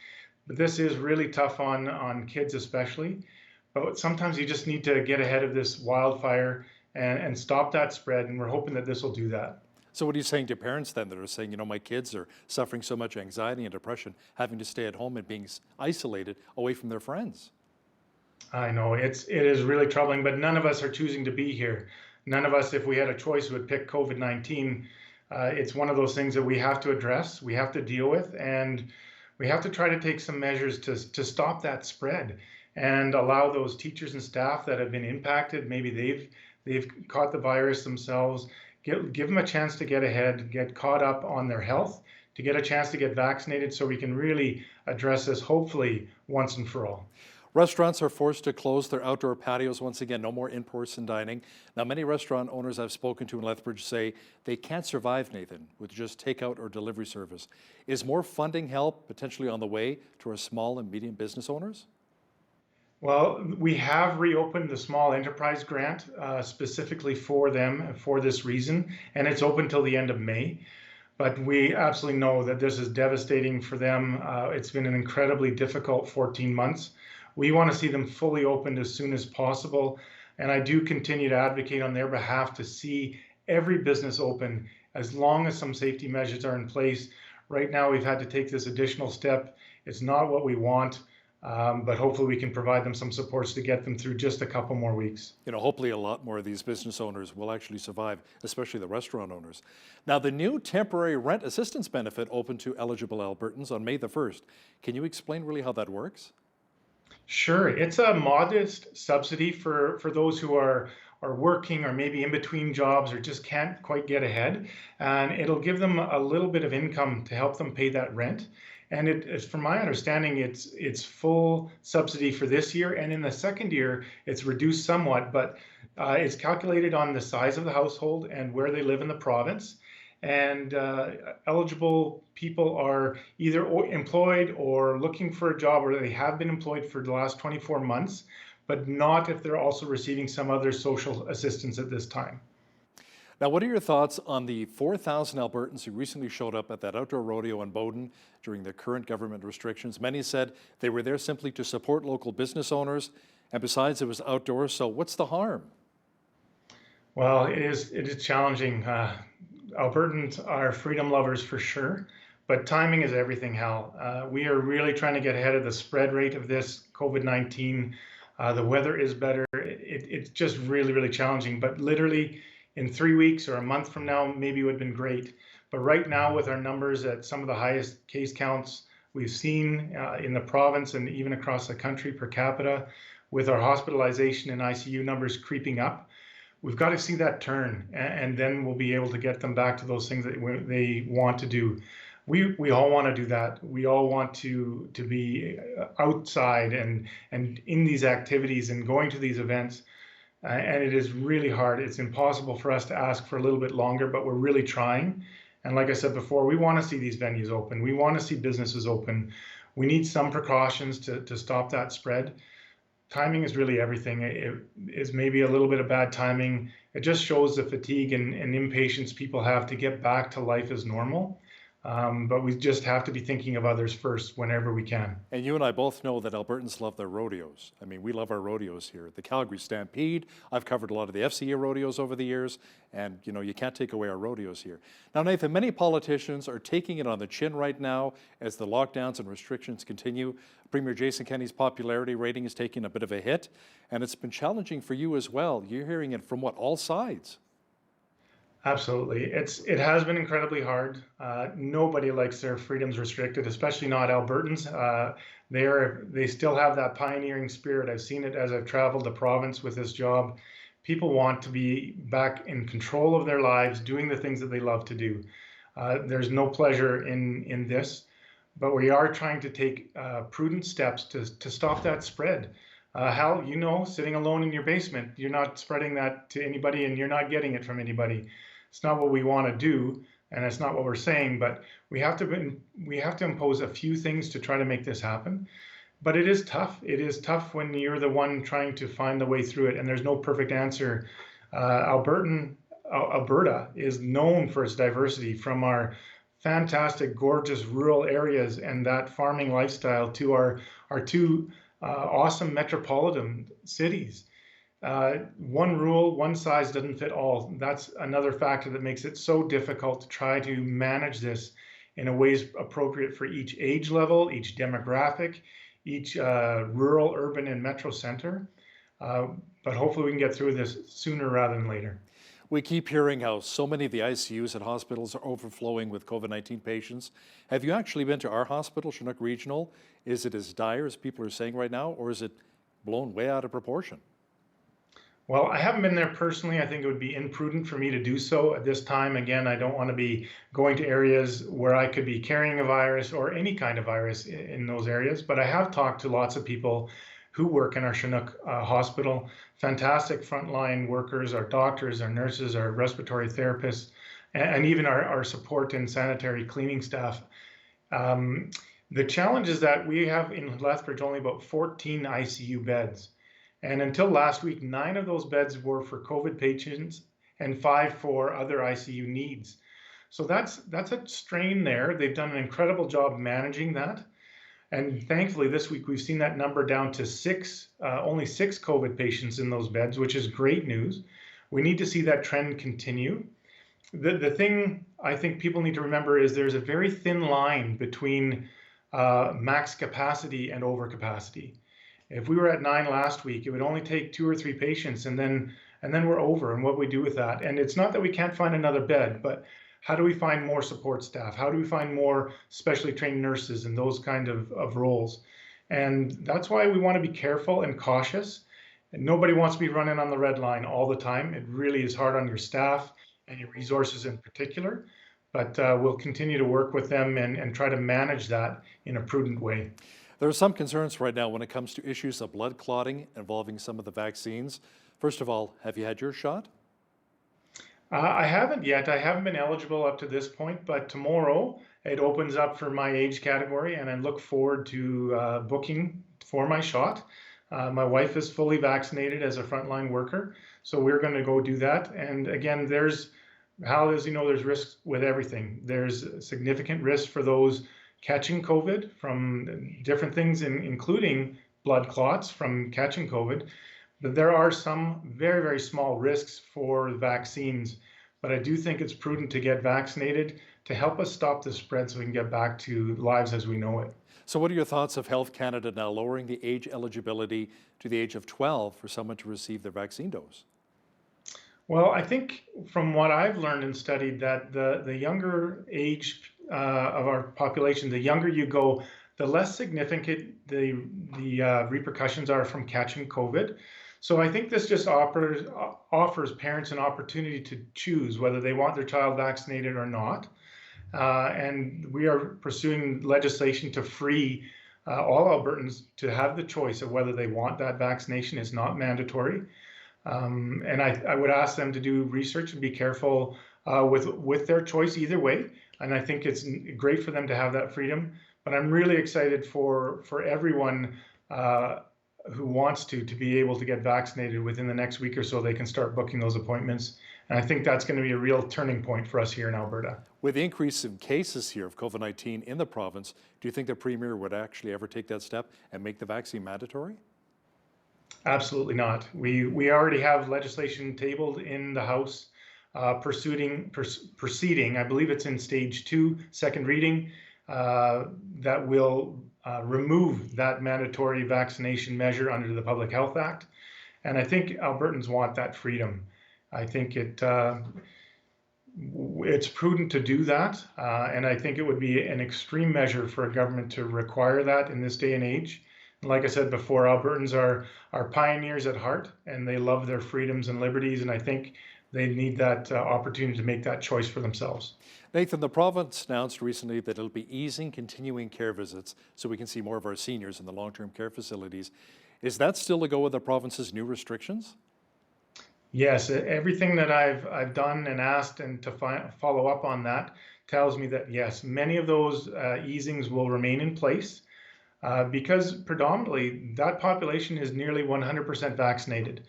But this is really tough on kids especially. But sometimes you just need to get ahead of this wildfire and stop that spread, and we're hoping that this will do that. So what are you saying to parents then that are saying, my kids are suffering so much anxiety and depression, having to stay at home and being isolated away from their friends? I know it is really troubling, but none of us are choosing to be here. None of us, if we had a choice, would pick COVID-19. It's one of those things that we have to address, we have to deal with, and we have to try to take some measures to stop that spread and allow those teachers and staff that have been impacted, maybe they've caught the virus themselves, give them a chance to get ahead, get caught up on their health, to get a chance to get vaccinated so we can really address this hopefully once and for all. Restaurants are forced to close their outdoor patios once again, no more in-person dining. Now, many restaurant owners I've spoken to in Lethbridge say they can't survive, Nathan, with just takeout or delivery service. Is more funding help potentially on the way to our small and medium business owners? Well, we have reopened the small enterprise grant specifically for them for this reason, and it's open till the end of May. But we absolutely know that this is devastating for them. It's been an incredibly difficult 14 months. We want to see them fully opened as soon as possible. And I do continue to advocate on their behalf to see every business open as long as some safety measures are in place. Right now, we've had to take this additional step. It's not what we want, but hopefully we can provide them some supports to get them through just a couple more weeks. Hopefully a lot more of these business owners will actually survive, especially the restaurant owners. Now, the new temporary rent assistance benefit opened to eligible Albertans on May the 1st. Can you explain really how that works? Sure. It's a modest subsidy for those who are working or maybe in between jobs or just can't quite get ahead. And it'll give them a little bit of income to help them pay that rent. And it's, from my understanding, it's full subsidy for this year. And in the second year, it's reduced somewhat, but it's calculated on the size of the household and where they live in the province. And eligible people are either employed or looking for a job, or they have been employed for the last 24 months, but not if they're also receiving some other social assistance at this time. Now, what are your thoughts on the 4,000 Albertans who recently showed up at that outdoor rodeo in Bowden during the current government restrictions? Many said they were there simply to support local business owners, and besides, it was outdoors, so what's the harm? Well, it is challenging. Albertans are freedom lovers for sure, but timing is everything, Hal. We are really trying to get ahead of the spread rate of this COVID-19. The weather is better. It's just really, really challenging, but literally in 3 weeks or a month from now, maybe it would have been great. But right now, with our numbers at some of the highest case counts we've seen in the province and even across the country per capita, with our hospitalization and ICU numbers creeping up, we've got to see that turn, and then we'll be able to get them back to those things that they want to do. We all want to do that. We all want to be outside and in these activities and going to these events. And it is really hard. It's impossible for us to ask for a little bit longer, but we're really trying. And like I said before, we want to see these venues open. We want to see businesses open. We need some precautions to stop that spread. Timing is really everything. It is maybe a little bit of bad timing. It just shows the fatigue and impatience people have to get back to life as normal. But we just have to be thinking of others first whenever we can. And you and I both know that Albertans love their rodeos. I mean, we love our rodeos here. The Calgary Stampede, I've covered a lot of the FCA rodeos over the years, and you can't take away our rodeos here. Now, Nathan, many politicians are taking it on the chin right now as the lockdowns and restrictions continue. Premier Jason Kenney's popularity rating is taking a bit of a hit, and it's been challenging for you as well. You're hearing it from all sides? Absolutely. It has been incredibly hard. Nobody likes their freedoms restricted, especially not Albertans. They still have that pioneering spirit. I've seen it as I've traveled the province with this job. People want to be back in control of their lives, doing the things that they love to do. There's no pleasure in this, but we are trying to take prudent steps to stop that spread. Hal, sitting alone in your basement, you're not spreading that to anybody and you're not getting it from anybody. It's not what we want to do, and it's not what we're saying, but we have to impose a few things to try to make this happen. But it is tough. It is tough when you're the one trying to find the way through it, and there's no perfect answer. Alberta is known for its diversity, from our fantastic, gorgeous rural areas and that farming lifestyle to our two awesome metropolitan cities. One rule, one size doesn't fit all. That's another factor that makes it so difficult to try to manage this in a ways appropriate for each age level, each demographic, each rural, urban, and metro center. But hopefully we can get through this sooner rather than later. We keep hearing how so many of the ICUs at hospitals are overflowing with COVID-19 patients. Have you actually been to our hospital, Chinook Regional? Is it as dire as people are saying right now, or is it blown way out of proportion? Well, I haven't been there personally. I think it would be imprudent for me to do so at this time. Again, I don't want to be going to areas where I could be carrying a virus or any kind of virus in those areas. But I have talked to lots of people who work in our Chinook hospital, fantastic frontline workers, our doctors, our nurses, our respiratory therapists, and even our support and sanitary cleaning staff. The challenge is that we have in Lethbridge only about 14 ICU beds. And until last week, 9 of those beds were for COVID patients and 5 for other ICU needs. So that's a strain there. They've done an incredible job managing that. And thankfully, this week, we've seen that number down to only 6 COVID patients in those beds, which is great news. We need to see that trend continue. The thing I think people need to remember is there's a very thin line between max capacity and overcapacity. If we were at 9 last week, it would only take 2 or 3 patients, and then we're over. And what we do with that, and it's not that we can't find another bed, but how do we find more support staff? How do we find more specially trained nurses and those kind of roles? And that's why we want to be careful and cautious. And nobody wants to be running on the red line all the time. It really is hard on your staff and your resources in particular. But we'll continue to work with them and try to manage that in a prudent way. There are some concerns right now when it comes to issues of blood clotting involving some of the vaccines. First of all, have you had your shot? I haven't yet. I haven't been eligible up to this point, but tomorrow it opens up for my age category, and I look forward to booking for my shot. My wife is fully vaccinated as a frontline worker, so we're going to go do that. And again, there's risks with everything. There's significant risk for those catching COVID from different things, including blood clots from catching COVID. But there are some very, very small risks for vaccines. But I do think it's prudent to get vaccinated to help us stop the spread so we can get back to lives as we know it. So what are your thoughts of Health Canada now lowering the age eligibility to the age of 12 for someone to receive their vaccine dose? Well, I think from what I've learned and studied that the younger age of our population, the younger you go, the less significant the repercussions are from catching COVID. So I think this just offers parents an opportunity to choose whether they want their child vaccinated or not. And we are pursuing legislation to free all Albertans to have the choice of whether they want that vaccination. It's not mandatory. And I would ask them to do research and be careful with their choice either way. And I think it's great for them to have that freedom. But I'm really excited for everyone who wants to be able to get vaccinated within the next week or so. They can start booking those appointments. And I think that's going to be a real turning point for us here in Alberta. With the increase in cases here of COVID-19 in the province, do you think the Premier would actually ever take that step and make the vaccine mandatory? Absolutely not. We already have legislation tabled in the House proceeding. I believe it's in stage 2, second reading, that will remove that mandatory vaccination measure under the Public Health Act. And I think Albertans want that freedom. I think it's prudent to do that. And I think it would be an extreme measure for a government to require that in this day and age. And like I said before, Albertans are pioneers at heart, and they love their freedoms and liberties. And I think they need that opportunity to make that choice for themselves. Nathan, the province announced recently that it'll be easing continuing care visits so we can see more of our seniors in the long-term care facilities. Is that still to go with the province's new restrictions? Yes, everything that I've done and asked and to follow up on that tells me that yes, many of those easings will remain in place because predominantly that population is nearly 100% vaccinated.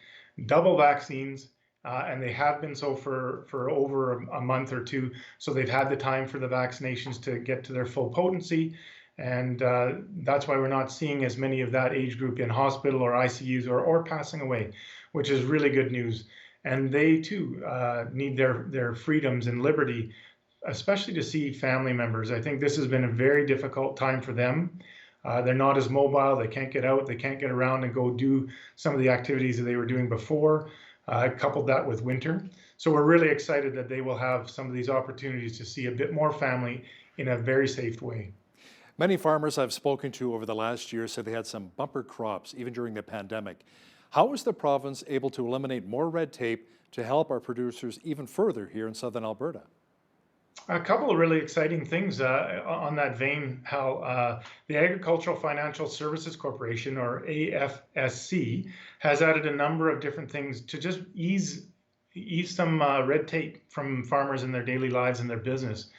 Double vaccines and they have been so for over a month or two. So they've had the time for the vaccinations to get to their full potency. And that's why we're not seeing as many of that age group in hospital or ICUs or passing away, which is really good news. And they too need their freedoms and liberty, especially to see family members. I think this has been a very difficult time for them. They're not as mobile, they can't get out, they can't get around and go do some of the activities that they were doing before. Coupled that with winter. So we're really excited that they will have some of these opportunities to see a bit more family in a very safe way. Many farmers I've spoken to over the last year said they had some bumper crops, even during the pandemic. How is the province able to eliminate more red tape to help our producers even further here in southern Alberta? A couple of really exciting things on that vein, Hal. The Agricultural Financial Services Corporation, or AFSC, has added a number of different things to just ease some red tape from farmers in their daily lives and their business.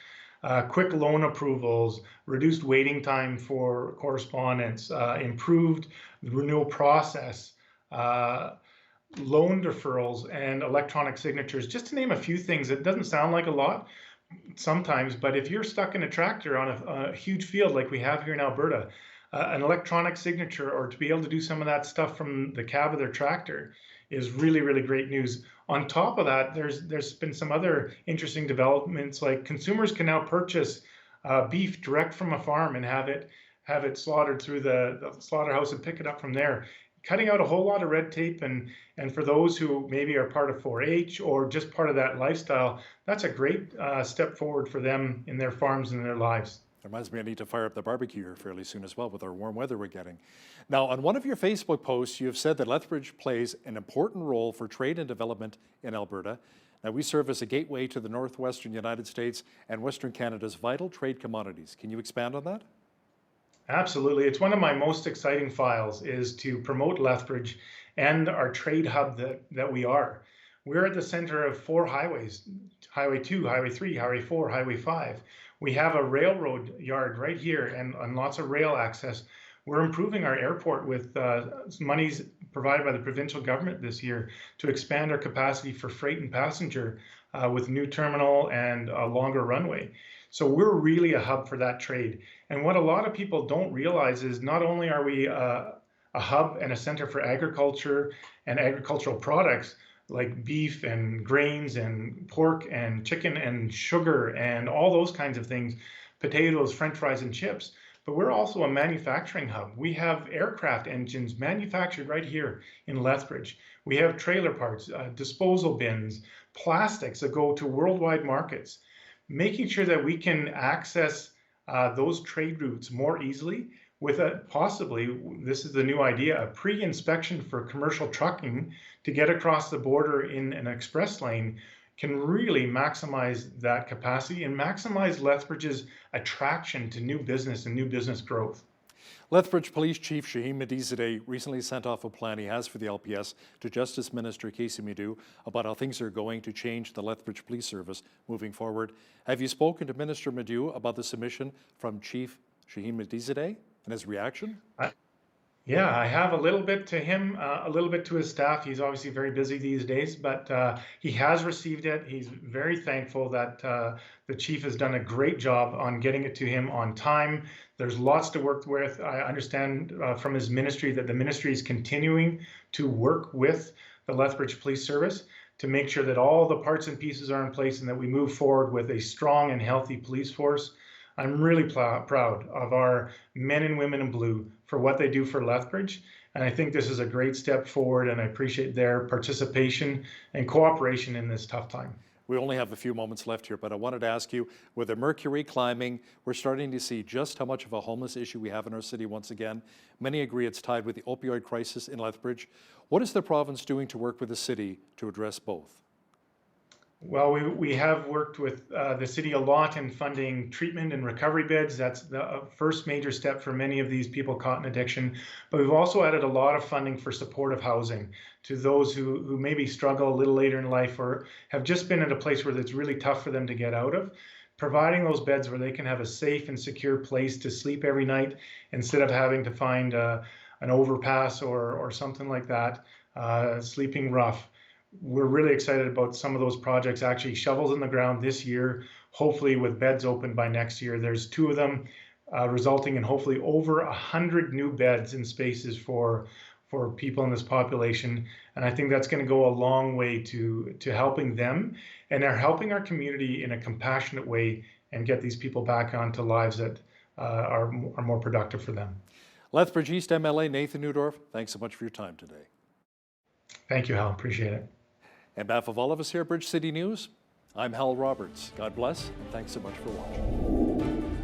Quick loan approvals, reduced waiting time for correspondence, improved renewal process, loan deferrals, and electronic signatures, just to name a few things. It doesn't sound like a lot sometimes, but if you're stuck in a tractor on a huge field like we have here in Alberta, an electronic signature or to be able to do some of that stuff from the cab of their tractor is really, really great news. On top of that, there's been some other interesting developments, like consumers can now purchase beef direct from a farm and have it slaughtered through the slaughterhouse and pick it up from there, cutting out a whole lot of red tape. And for those who maybe are part of 4-H or just part of that lifestyle, that's a great step forward for them in their farms and their lives. It reminds me I need to fire up the barbecue here fairly soon as well with our warm weather we're getting. Now, on one of your Facebook posts, you have said that Lethbridge plays an important role for trade and development in Alberta. Now, we serve as a gateway to the northwestern United States and Western Canada's vital trade commodities. Can you expand on that? Absolutely. It's one of my most exciting files is to promote Lethbridge and our trade hub that we are. We're at the center of 4 highways, Highway 2, Highway 3, Highway 4, Highway 5. We have a railroad yard right here and lots of rail access. We're improving our airport with monies provided by the provincial government this year to expand our capacity for freight and passenger with new terminal and a longer runway. So we're really a hub for that trade. And what a lot of people don't realize is not only are we a hub and a center for agriculture and agricultural products like beef and grains and pork and chicken and sugar and all those kinds of things, potatoes, French fries, and chips, but we're also a manufacturing hub. We have aircraft engines manufactured right here in Lethbridge. We have trailer parts, disposal bins, plastics that go to worldwide markets. Making sure that we can access those trade routes more easily with possibly, this is the new idea, a pre-inspection for commercial trucking to get across the border in an express lane can really maximize that capacity and maximize Lethbridge's attraction to new business and new business growth. Lethbridge Police Chief Shaheen Medizadeh recently sent off a plan he has for the LPS to Justice Minister Casey Medu about how things are going to change the Lethbridge Police Service moving forward. Have you spoken to Minister Medu about the submission from Chief Shaheen Medizadeh and his reaction? Yeah, I have a little bit to him, a little bit to his staff. He's obviously very busy these days, but he has received it. He's very thankful that the chief has done a great job on getting it to him on time. There's lots to work with. I understand from his ministry that the ministry is continuing to work with the Lethbridge Police Service to make sure that all the parts and pieces are in place and that we move forward with a strong and healthy police force. I'm really proud of our men and women in blue for what they do for Lethbridge. And I think this is a great step forward, and I appreciate their participation and cooperation in this tough time. We only have a few moments left here, but I wanted to ask you, with the mercury climbing, we're starting to see just how much of a homeless issue we have in our city once again. Many agree it's tied with the opioid crisis in Lethbridge. What is the province doing to work with the city to address both? Well, we have worked with the city a lot in funding treatment and recovery beds. That's the first major step for many of these people caught in addiction. But we've also added a lot of funding for supportive housing to those who maybe struggle a little later in life or have just been at a place where it's really tough for them to get out of. Providing those beds where they can have a safe and secure place to sleep every night instead of having to find an overpass or something like that, sleeping rough. we're really excited about some of those projects, actually shovels in the ground this year, hopefully with beds open by next year. There's 2 of them resulting in hopefully over 100 new beds and spaces for people in this population. And I think that's going to go a long way to helping them, and they're helping our community in a compassionate way and get these people back onto lives that are more productive for them. Lethbridge East MLA Nathan Neudorf, thanks so much for your time today. Thank you, Hal. Appreciate it. On behalf of all of us here at Bridge City News, I'm Hal Roberts. God bless, and thanks so much for watching.